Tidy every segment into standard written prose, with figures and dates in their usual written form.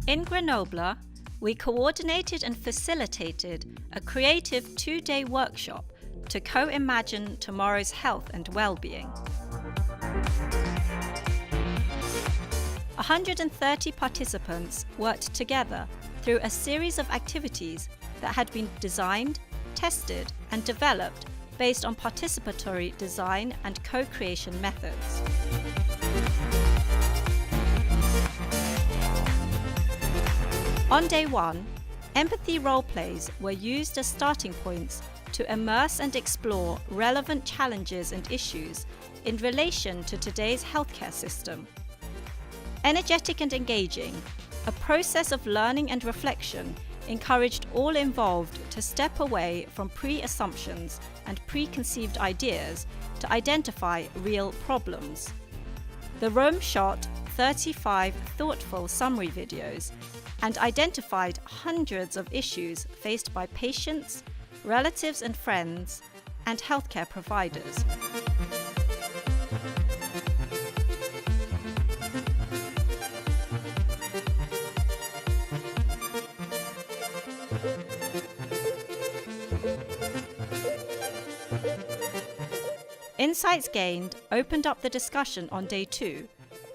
In Grenoble, we coordinated and facilitated a creative 2-day workshop to co-imagine tomorrow's health and well-being. 130 participants worked together through a series of activities that had been designed, tested, and developed based on participatory design and co-creation methods. On day 1, empathy role-plays were used as starting points to immerse and explore relevant challenges and issues in relation to today's healthcare system. Energetic and engaging, a process of learning and reflection encouraged all involved to step away from pre-assumptions and preconceived ideas to identify real problems. The room shot 35 thoughtful summary videos and identified hundreds of issues faced by patients, relatives and friends, and healthcare providers. Insights gained opened up the discussion on day 2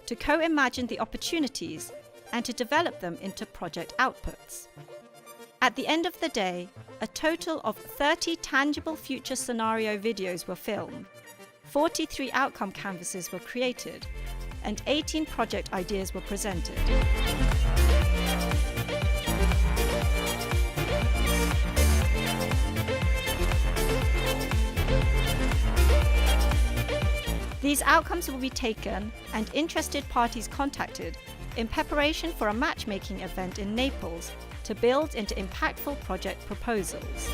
to co-imagine the opportunities and to develop them into project outputs. At the end of the day, a total of 30 tangible future scenario videos were filmed, 43 outcome canvases were created, and 18 project ideas were presented. These outcomes will be taken and interested parties contacted in preparation for a matchmaking event in Naples to build into impactful project proposals.